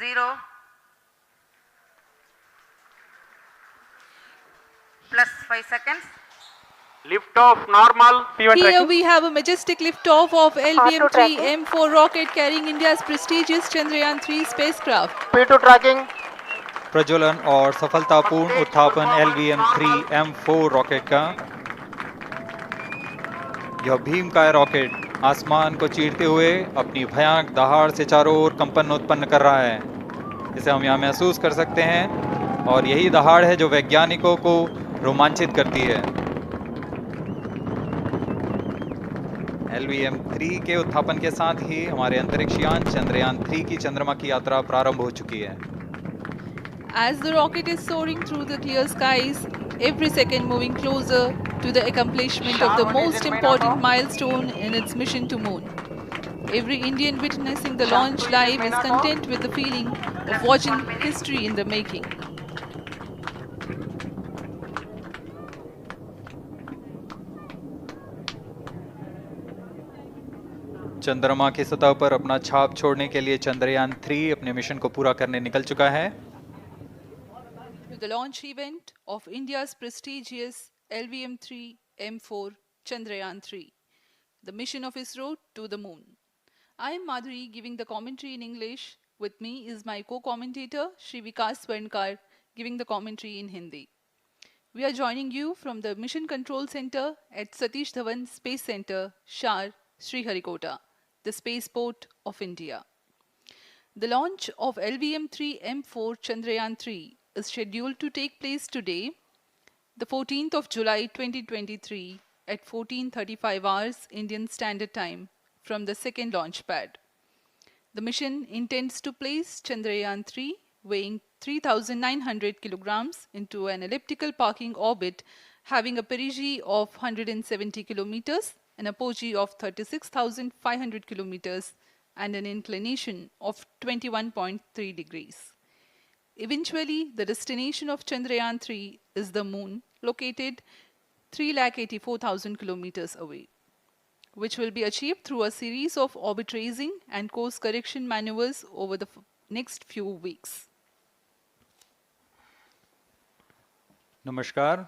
0 plus 5 seconds. Lift off normal. Here tracking. we have a majestic liftoff of LVM-3 M4 rocket carrying India's prestigious Chandrayaan-3 spacecraft. P2 tracking. प्रज्वलन और सफलतापूर्ण उत्थापन LVM-3 M4 rocket का। यह भीमकाय rocket आसमान को चीरते हुए अपनी भयानक दहाड़ से चारों ओर कंपन उत्पन्न कर रहा है। इसे हम यहाँ महसूस कर सकते हैं और यही दहाड़ है जो वैज्ञानिकों को रोमांचित करती है। LVM-3 के उत्थापन के साथ ही हमारे अंतरिक्ष यान चंद्रयान-3 की चंद्रमा की यात्रा प्रारंभ हो चुकी है। As the rocket is soaring through the clear skies, every second moving closer to the accomplishment of the most important milestone in its mission to moon. Every Indian witnessing the launch live is content with the feeling of watching history in the making. चंद्रमा की सतह पर अपना छाप छोड़ने के लिए चंद्रयान-3 अपने मिशन को पूरा करने निकल चुका है। The launch event of India's prestigious LVM-3 M4 Chandrayaan-3, the mission of ISRO to the moon. I am Madhuri giving the commentary in English. With me is my co-commentator Shri Vikas Swarnkar giving the commentary in Hindi. We are joining you from the Mission Control Center at Satish Dhawan Space Center, Shar, Sriharikota, the spaceport of India. The launch of LVM-3 M4 Chandrayaan-3 is scheduled to take place today, the 14th of July 2023 at 14:35 hours Indian Standard Time from the second launch pad. The mission intends to place Chandrayaan-3 weighing 3,900 kilograms into an elliptical parking orbit having a perigee of 170 kilometers, an apogee of 36,500 kilometers and an inclination of 21.3 degrees. Eventually, the destination of Chandrayaan-3 is the moon, located 384,000 kilometers away, which will be achieved through a series of orbit raising and course correction maneuvers over the next few weeks. नमस्कार।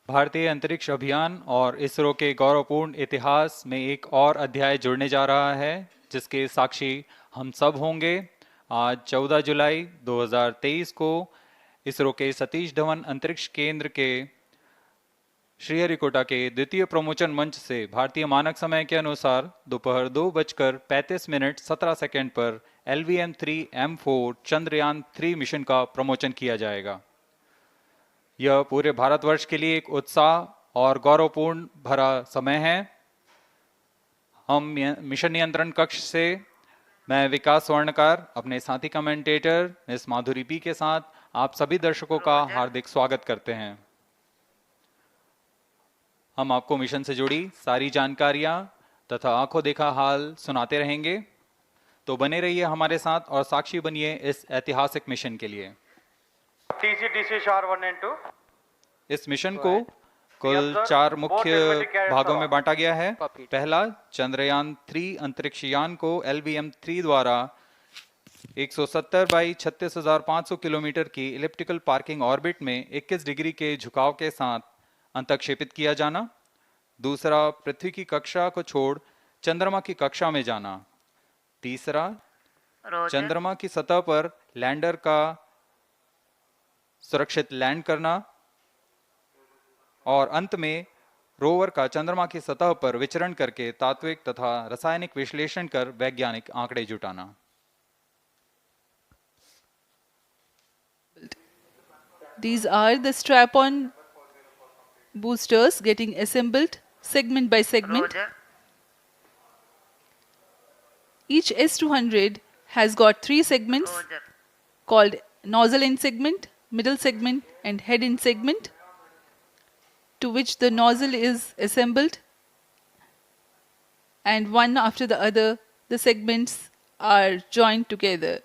भारतीय अंतरिक्ष अभियान और इसरो के गौरवपूर्ण इतिहास में एक और अध्याय जुड़ने जा रहा है, जिसके साक्षी हम सब होंगे। आज 14 जुलाई 2023 को इसरो के सतीश धवन अंतरिक्ष केंद्र के श्रीहरिकोटा के द्वितीय प्रमोचन मंच से भारतीय मानक समय के अनुसार दोपहर 2:35:17 पर LVM-3 M4 चंद्रयान-3 मिशन का प्रमोचन किया जाएगा। यह पूरे भारतवर्ष के लिए एक उत्साह और गौरवपूर्ण भरा समय है। हम मिशन नियंत्रण कक्ष से मैं विकास स्वर्णकार अपने साथी कमेंटेटर मिस माधुरी पी के साथ आप सभी दर्शकों का हार्दिक स्वागत करते हैं। हम आपको मिशन से जुड़ी सारी जानकारियां तथा आंखों देखा हाल सुनाते रहेंगे, तो बने रहिए हमारे साथ और साक्षी बनिए इस ऐतिहासिक मिशन के लिए। TC Shar 1 and 2. इस मिशन को कुल 4 मुख्य भागों में बांटा गया है। पहला, चंद्रयान-3 अंतरिक्ष यान को LVM-3 द्वारा 170 बाई 36,500 किलोमीटर की इलिप्टिकल पार्किंग ऑर्बिट में 21 डिग्री के झुकाव के साथ अंतक्षेपित किया जाना। दूसरा, पृथ्वी की कक्षा को छोड़ चंद्रमा की कक्षा में जाना। तीसरा, चंद्रमा की सतह पर लैंडर का सुरक्षित लैंड करना। और अंत में रोवर का चंद्रमा की सतह पर विचरण करके तात्विक तथा रासायनिक विश्लेषण कर वैज्ञानिक आंकड़े जुटाना। These are the strap-on boosters getting assembled segment by segment. Roger. Each S200 has got 3 segments Roger. called nozzle end segment, middle segment and head end segment, to which the nozzle is assembled, and one after the other the segments are joined together.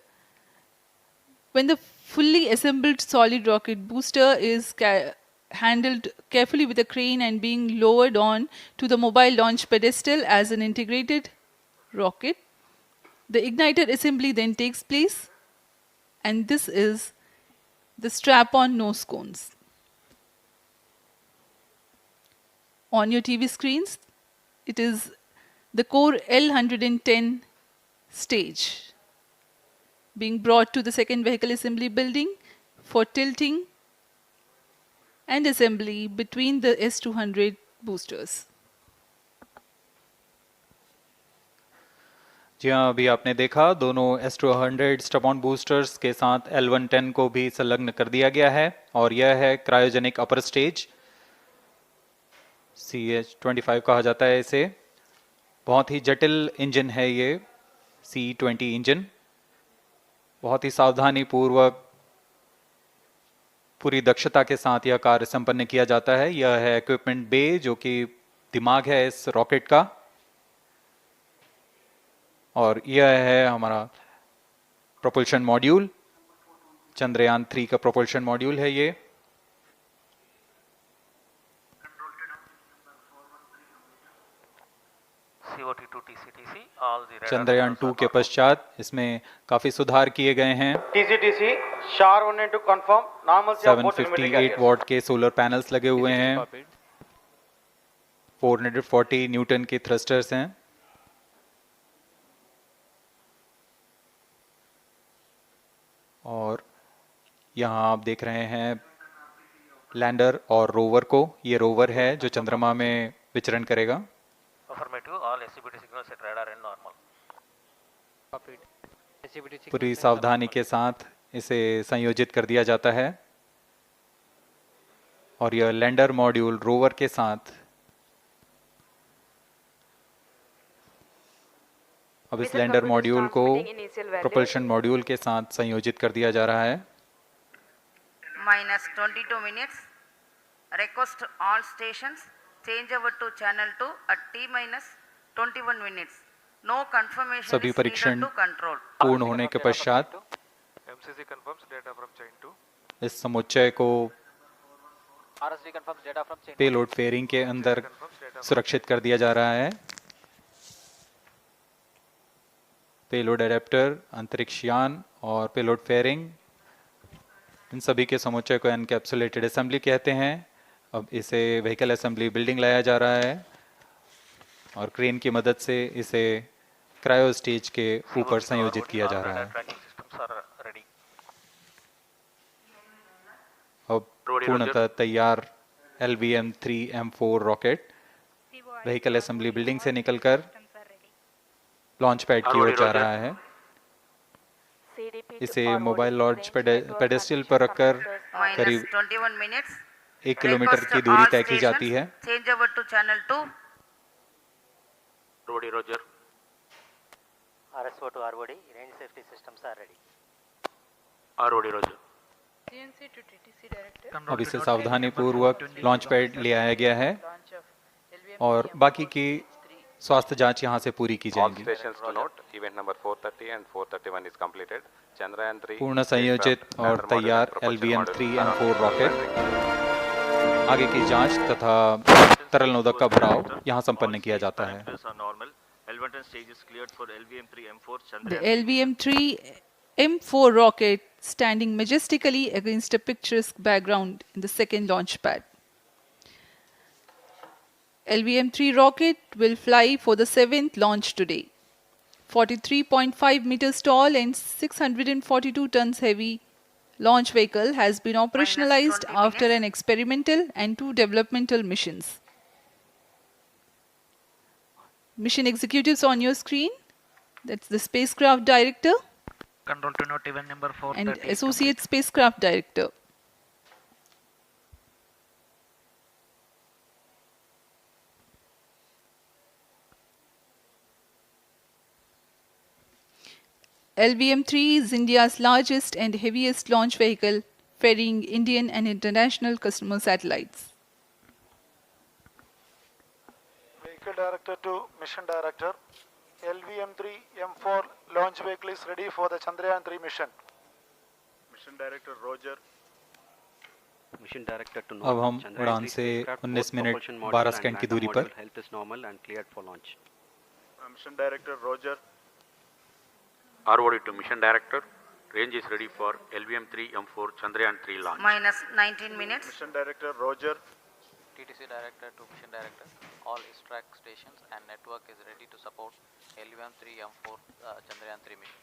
When the fully assembled solid rocket booster is handled carefully with a crane and being lowered on to the mobile launch pedestal as an integrated rocket, the igniter assembly then takes place. and this is the strap-on nose cones. On your TV screens, it is the core L110 stage being brought to the second vehicle assembly building for tilting and assembly between the S200 boosters. जी हाँ, अभी आपने देखा दोनों S200 स्टप-ऑन boosters के साथ L110 को भी संलग्न कर दिया गया है और यह है क्रायोजेनिक अपर स्टेज, CH25 कहा जाता है इसे। बहुत ही जटिल इंजन है ये C20 इंजन। बहुत ही सावधानी पूर्वक पूरी दक्षता के साथ यह कार्य संपन्न किया जाता है। यह है इक्विपमेंट बे, जो कि दिमाग है इस रॉकेट का, और यह है हमारा प्रोपल्शन मॉड्यूल, चंद्रयान 3 का प्रोपल्शन मॉड्यूल है ये। चंद्रयान 2 के पश्चात इसमें काफी सुधार किए गए हैं। TCTC SHAR 1 to confirm normalcy of both telemetry 758 carriers. What के सोलर पैनल्स लगे हुए हैं, 440 न्यूटन के थ्रस्टर्स हैं। और यहाँ आप देख रहे हैं लैंडर और रोवर को। ये रोवर है जो चंद्रमा में विचरण करेगा। पूरी सावधानी के साथ इसे संयोजित कर दिया जाता है और यह लैंडर मॉड्यूल रोवर के साथ अब इस लैंडर मॉड्यूल को प्रोपल्शन मॉड्यूल के साथ संयोजित कर दिया जा रहा है। minus 22 minutes. Request all stations change over to channel 2 at T minus 21 minutes. No confirmation सभी is needed परीक्षण to control. पूर्ण होने के पश्चात MCC confirms data from chain 2. इस समुच्चय को RSD confirms data from chain. Payload fairing के अंदर सुरक्षित कर दिया जा रहा है। पेलोड एडेप्टर, अंतरिक्ष यान और पेलोड फेयरिंग, इन सभी के समुच्चय को एनकैप्सुलेटेड असेंबली कहते हैं। अब इसे व्हीकल असेंबली बिल्डिंग लाया जा रहा है और क्रेन की मदद से इसे क्रायो स्टेज के ऊपर संयोजित किया जा रहा है। अब पूर्णतः तैयार LVM-3M4 rocket vehicle assembly building से निकलकर लॉन्च पैड की ओर जा रहा है। इसे मोबाइल लॉन्च पेडेस्ट्रियल पर रखकर Minus करीब 21 minutes. 1 किलोमीटर Request की दूरी all तय की जाती है। stations change over to channel 2. Roger. RSO to ROD, range safety systems are ready. ROD Roger. अब इसे सावधानी पूर्वक लॉन्च पैड ले आया गया है और बाकी की स्वास्थ्य जांच यहां से पूरी की All जाएंगी। stations to note, event number 430 and 431 is completed. Chandrayaan 3 पूर्ण संयोजित और तैयार LVM-3M4 रॉकेट आगे की जांच तथा तरल नोदक का भराव यहां संपन्न किया जाता है। The LVM-3M4 rocket standing majestically against a picturesque background in the second launch pad. LVM-3 rocket will fly for the 7th launch today. 43.5 meters tall and 642 tons heavy launch vehicle has been operationalized 20 after minutes. an experimental and 2 developmental missions. Mission executives on your screen. That's the spacecraft director Control to note event number 430 and is associate spacecraft director. LVM-3 is India's largest and heaviest launch vehicle, ferrying Indian and international customer satellites. Vehicle Director to Mission Director. LVM-3M4 launch vehicle is ready for the Chandrayaan 3 mission. Mission Director Roger. Mission Director to अब हम उड़ान से 19 minute 12 second की दूरी पर health is normal and cleared for launch. Mission Director Roger. ROD to Mission Director. Range is ready for LVM-3 M4 Chandrayaan-3 launch. minus 19 minutes. Mission Director Roger. TTC Director to Mission Director. All ISTRAC stations and network is ready to support LVM-3 M4 Chandrayaan-3 mission.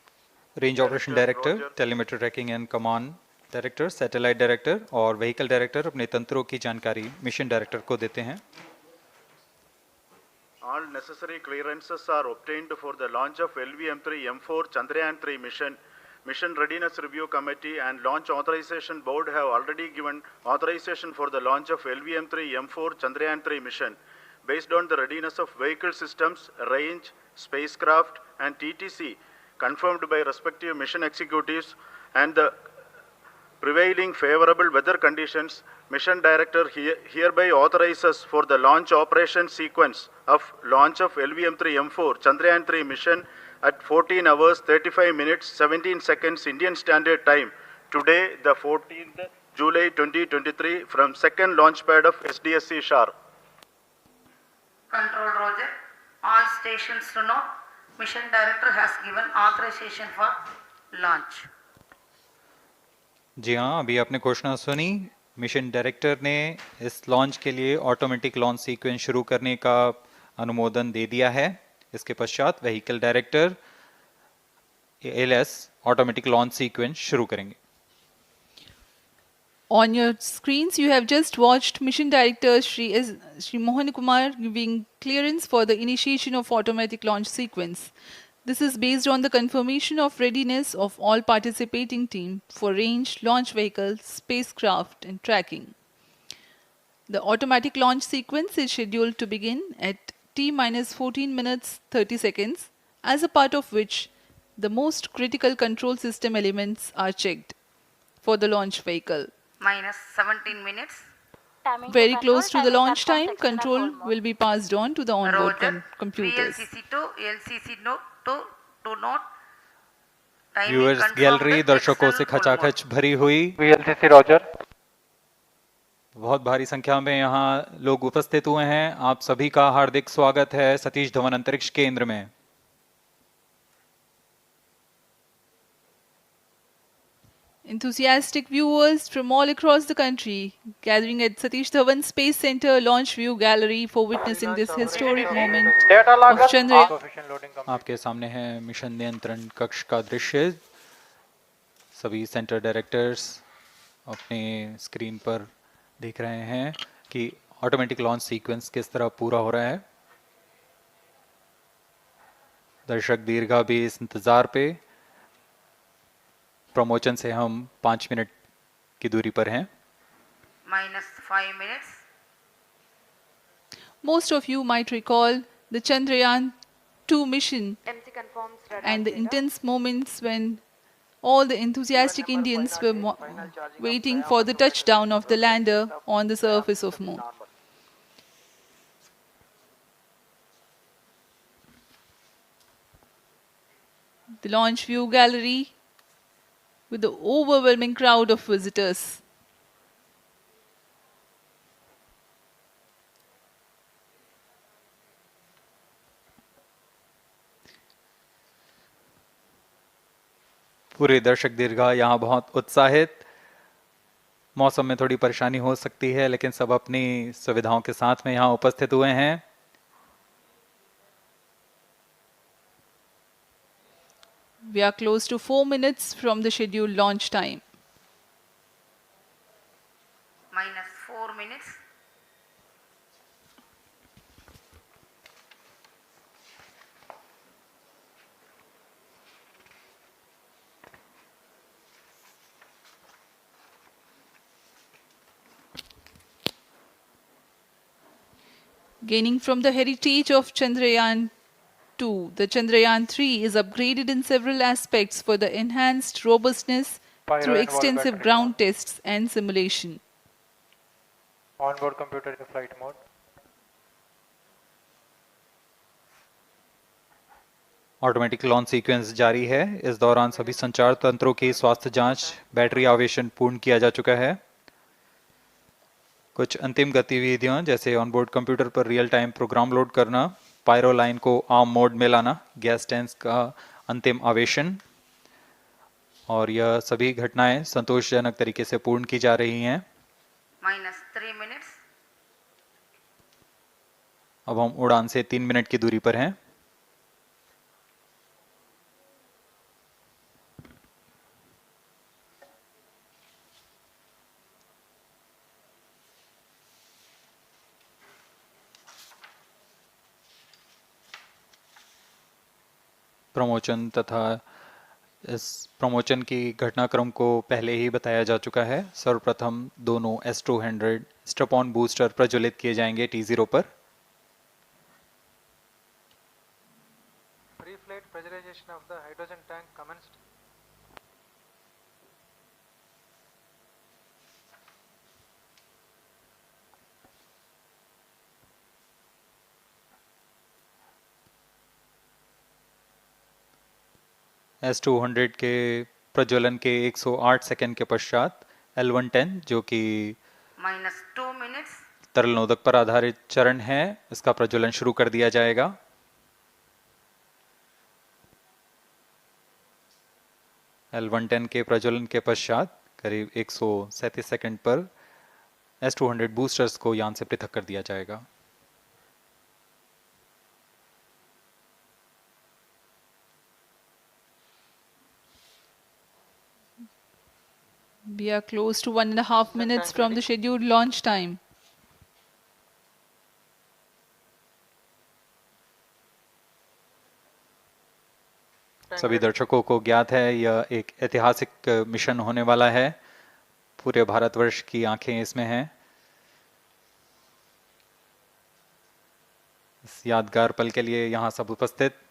Range operation director, telemetry tracking and command director, satellite director और vehicle director अपने तंत्रों की जानकारी mission director को देते हैं। All necessary clearances are obtained for the launch of LVM-3 M4 Chandrayaan-3 mission. Mission Readiness Review Committee and Launch Authorization Board have already given authorization for the launch of LVM-3 M4 Chandrayaan-3 mission. Based on the readiness of vehicle systems, range, spacecraft, and TTC, confirmed by respective mission executives, and the prevailing favorable weather conditions, Mission Director hereby authorizes for the launch operation sequence of launch of LVM-3 M4 Chandrayaan-3 mission at 14 hours 35 minutes 17 seconds Indian Standard Time, today the 14th July 2023, from second launch pad of SDSC Shar. Control Roger. All stations to know. Mission Director has given authorization for launch. जी हाँ, अभी आपने घोषणा सुनी। Mission director ने इस launch के लिए automatic launch sequence शुरू करने का अनुमोदन दे दिया है। इसके पश्चात vehicle director LS automatic launch sequence शुरू करेंगे। On your screens, you have just watched Mission Director Shri Mohan Kumar giving clearance for the initiation of automatic launch sequence. This is based on the confirmation of readiness of all participating team for range, launch vehicles, spacecraft, and tracking. The automatic launch sequence is scheduled to begin at T-minus 14 minutes 30 seconds, as a part of which the most critical control system elements are checked for the launch vehicle. Minus 17 minutes. Very close to the launch time, control will be passed on to the onboard Roger. computers. VLCC to LCC to note. Timing viewers confirmed, gallery दर्शकों से external full खचाखच भरी हुई। VLCC Roger. बहुत भारी संख्या में यहाँ लोग उपस्थित हुए हैं। आप सभी का हार्दिक स्वागत है सतीश धवन अंतरिक्ष केंद्र में। Enthusiastic viewers from all across the country gathering at Satish Dhawan Space Center Launch View Gallery for witnessing this historic moment of Chandrayaan. आपके सामने है मिशन नियंत्रण कक्ष का दृश्य। सभी सेंटर डायरेक्टर्स अपने स्क्रीन पर देख रहे हैं कि ऑटोमेटिक लॉन्च सीक्वेंस किस तरह पूरा हो रहा है। दर्शक दीर्घा भी इस इंतजार पे। प्रमोशन से हम 5 मिनट की दूरी पर हैं। Minus 5 minutes. Most of you might recall the Chandrayaan-2 mission and the intense moments when all the enthusiastic Indians were waiting for the touchdown of the lander on the surface of Moon. The launch view gallery with the overwhelming crowd of visitors. पूरे दर्शक दीर्घा यहाँ बहुत उत्साहित। मौसम में थोड़ी परेशानी हो सकती है, लेकिन सब अपनी सुविधाओं के साथ में यहाँ उपस्थित हुए हैं। We are close to 4 minutes from the scheduled launch time. Minus 4 minutes. Gaining from the heritage of Chandrayaan-2, the Chandrayaan-3 is upgraded in several aspects for the enhanced robustness through extensive ground tests and simulation. Onboard computer in flight mode. Automatic launch sequence जारी है। इस दौरान सभी संचार तंत्रों की स्वास्थ्य जांच, बैटरी आवेशन पूर्ण किया जा चुका है। कुछ अंतिम गतिविधियां जैसे ऑनबोर्ड कंप्यूटर पर रियल टाइम प्रोग्राम लोड करना, पायरो लाइन को आर्म मोड में लाना, गैस टैंक्स का अंतिम आवेशन और यह सभी घटनाएं संतोषजनक तरीके से पूर्ण की जा रही हैं। -3 minutes. अब हम उड़ान से 3 मिनट की दूरी पर हैं। प्रमोचन तथा इस प्रमोचन की घटनाक्रम को पहले ही बताया जा चुका है। सर्वप्रथम दोनों S200 स्ट्रप-ऑन बूस्टर प्रज्वलित किए जाएंगे T0 पर। Pre-flight pressurization of the hydrogen tank commenced. S200 के प्रज्वलन के 108 सेकंड के पश्चात L110 जो कि -2 minutes. तरल नोदक पर आधारित चरण है, इसका प्रज्वलन शुरू कर दिया जाएगा। L110 के प्रज्वलन के पश्चात करीब 137 सेकंड पर S200 बूस्टर्स को यान से पृथक कर दिया जाएगा। We are close to 1.5 minutes from the scheduled launch time. सभी दर्शकों को ज्ञात है यह एक ऐतिहासिक मिशन होने वाला है। पूरे भारतवर्ष की आंखें इसमें हैं। इस यादगार पल के लिए यहाँ सब उपस्थित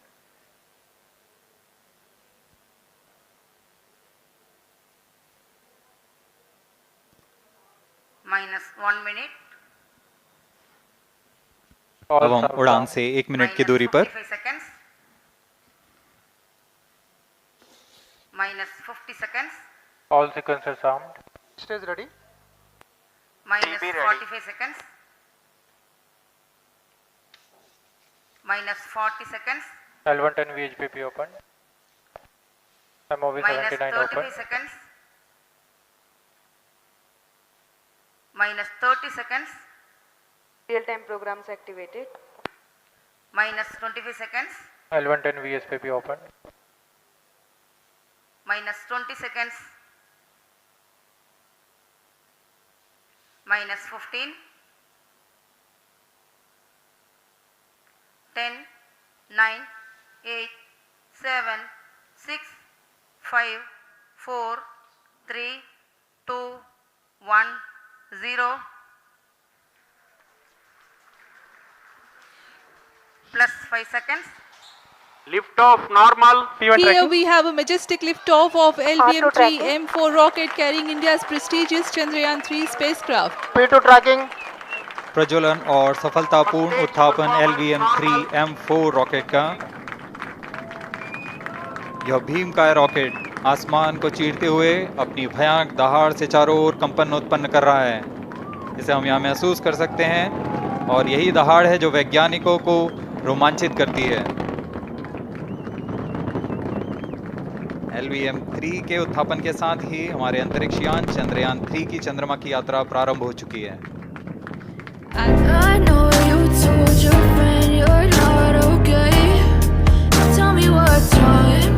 -1 minute. अब हम उड़ान से 1 मिनट की दूरी पर -45 seconds. -50 seconds. All sequences armed. Stage ready. -45 seconds. -40 seconds. L110 VHPP open. MOV 79 open. -33 seconds. -30 seconds. Real-time programs activated. -25 seconds. L110 VSPP open. -20 seconds. -15. 10, 9, 8, 7, 6, 5, 4, 3, 2, 1, 0. Plus 5 seconds. Lift off normal. P1 Here tracking. we have a majestic liftoff of LVM-3 M4 rocket carrying India's prestigious Chandrayaan-3 spacecraft. P2 tracking. प्रज्वलन और सफलतापूर्ण उत्थापन LVM-3 M4 rocket का। यह भीमकाय rocket आसमान को चीरते हुए अपनी भयानक दहाड़ से चारों ओर कंपन उत्पन्न कर रहा है। इसे हम यहाँ महसूस कर सकते हैं और यही दहाड़ है जो वैज्ञानिकों को रोमांचित करती है। LVM-3 के उत्थापन के साथ ही हमारे अंतरिक्ष यान चंद्रयान-3 की चंद्रमा की यात्रा प्रारंभ हो चुकी है। I know you told your friend you're not okay. Tell me what's wrong.